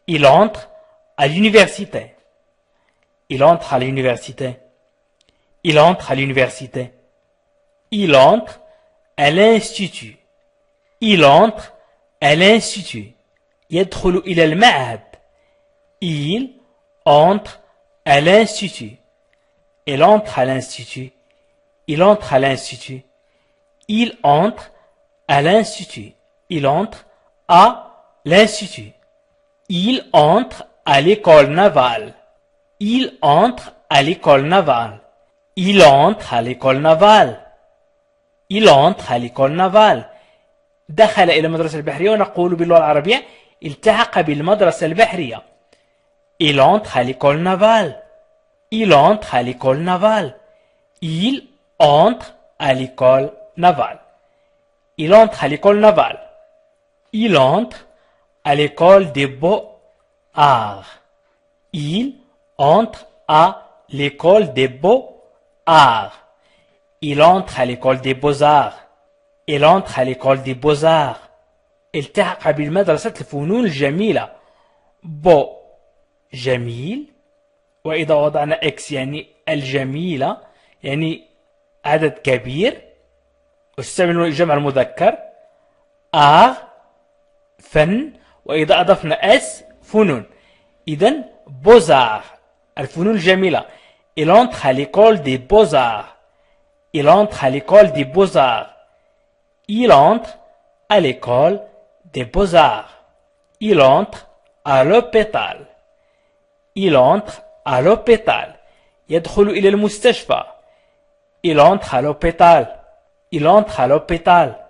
Il entre à l'université. Il entre à l'université. Il entre à l'université. Il entre à l'institut. Il entre à l'institut. يدخل إلى المعهد. Il entre à l'institut. Il entre à l'institut. Il entre à l'institut. Il entre à l'institut. Il entre à l'institut. Il entre à l'école navale. Il entre à l'école navale. Il entre à l'école navale. Il entre à l'école navale. دخل إلى المدرسة البحرية ونقول باللغة العربية التحق بالمدرسة البحرية. Il entre à l'école navale. Il entre à l'école navale. Il entre à l'école navale. Il entre à l'école navale. Il entre à l'école des beaux-arts. Il entre à l'école des beaux-arts. Il entre à l'école des beaux-arts. Il entre à l'école des beaux-arts. التحق بالمدرسة الفنون الجميلة. beau جميل، وإذا وضعنا إكس يعني الجميلة يعني عدد كبير واستعملوا الجمع المذكر. فن، وإذا أضفنا اس فنون. إذن بوزار الفنون الجميلة. Il entre à l'école des beaux-arts. Il entre à l'école des beaux-arts. Il entre à l'école des beaux-arts. Il entre à l'hôpital. Il entre à l'hôpital. يدخل إلى المستشفى. Il entre à l'hôpital. Il entre à l'hôpital.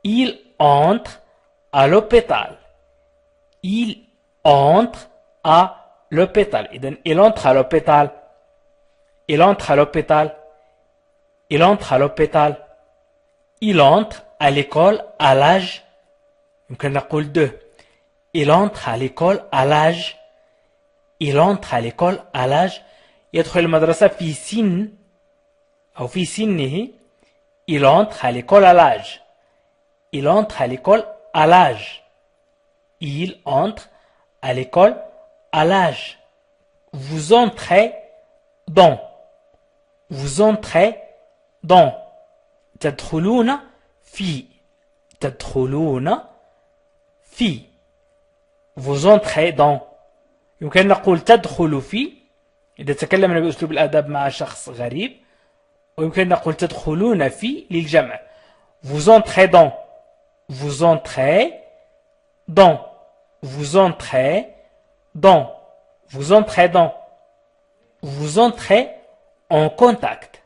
Il entre à l'hôpital. Il entre à l'hôpital. Il entre à l'hôpital. Il entre à l'hôpital. Il entre à l'hôpital. Il entre à l'école à l'âge. يمكن نقول 2. Il entre à l'école à l'âge. Il entre à l'école à l'âge. يدخل المدرسة في سن أو في سنه. Il entre à l'école à l'âge. Il entre à l'école à l'âge. Il entre à l'école à l'âge. Vous entrez dans. Vous entrez dans. تدخلون في. تدخلون في. Vous entrez dans. يمكن نقول تدخل في إذا تكلمنا بأسلوب الأدب مع شخص غريب، ويمكن نقول تدخلون في للجمع. Vous entrez dans. Vous entrez dans. Vous entrez dans. Vous entrez dans. Vous entrez en contact.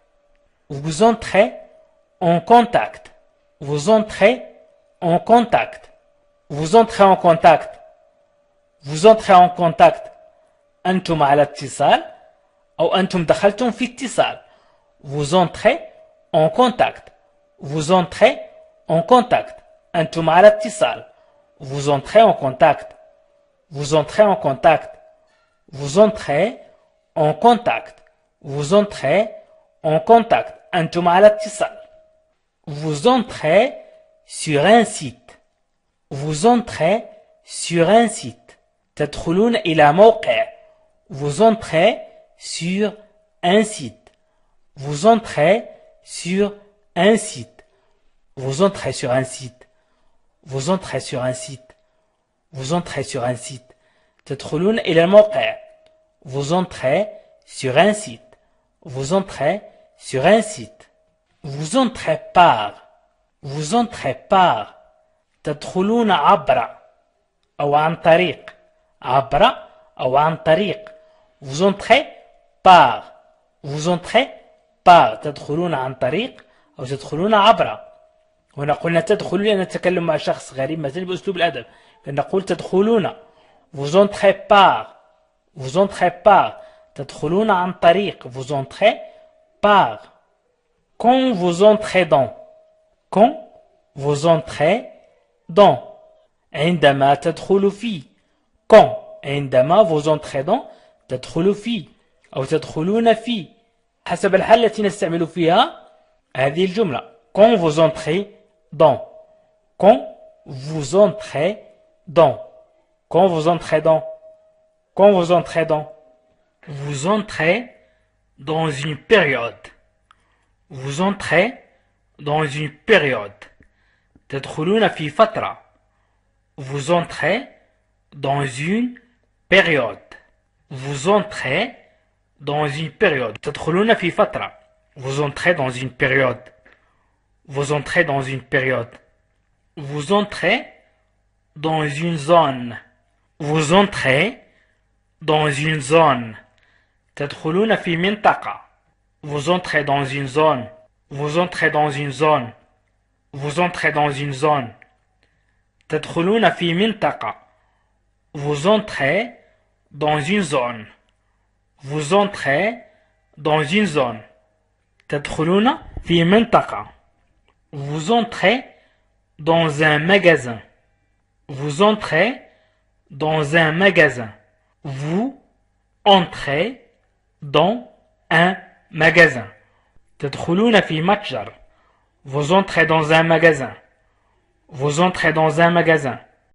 Vous entrez en contact. Vous entrez en contact. Vous entrez en contact. Vous entrez en contact. أنتم على اتصال أو أنتم دخلتم في اتصال. Vous entrez en contact. Vous entrez en contact. أنتم على اتصال. Vous entrez en contact. Vous entrez en contact. Vous entrez en contact. Vous entrez en contact. أنتم على اتصال. Vous entrez sur un site. Vous entrez sur un site. تدخلون إلى موقع. Vous entrez sur un site. Vous entrez sur un site. Vous entrez sur un site. Vous entrez sur un site. Vous entrez sur un site. تدخلون إلى الموقع. Vous entrez sur un site. Vous entrez sur un site. Vous entrez par. Vous entrez par. تدخلون عبر أو عن طريق. عبر أو عن طريق. Vous entrez par. Vous entrez par تدخلون عن طريق أو تدخلون عبر. هنا قلنا تدخلون لأن نتكلم مع شخص غريب مثل بأسلوب الأدب نقول تدخلون. Vous entrez par. Vous entrez par. تدخلون عن طريق. Vous entrez par. Quand vous entrez dans. Quand vous entrez dans. عندما تدخل في. Quand عندما vous entrez dans تدخل في أو تدخلون في حسب الحالة التي نستعمل فيها هذه الجملة. Quand vous entrez dans. Quand vous entrez dans. Quand vous entrez dans. Quand vous entrez dans. Vous entrez dans une période. Vous entrez dans une période. تدخلون في فترة. Vous entrez dans une période. Vous entrez dans une période. تدخلون في فترة. Vous entrez dans une période. Vous entrez dans une période. Vous entrez dans une zone. Vous entrez dans une zone. تدخلون في منطقة. Vous entrez dans une zone. Vous entrez dans une zone. Vous entrez dans une zone. تدخلون في منطقة. Vous entrez dans une zone. Vous entrez dans une zone. تدخلون في منطقة. Vous entrez dans un magasin. Vous entrez dans un magasin. Vous entrez dans un magasin. تدخلون في متجر. Vous entrez dans un magasin. Vous entrez dans un magasin.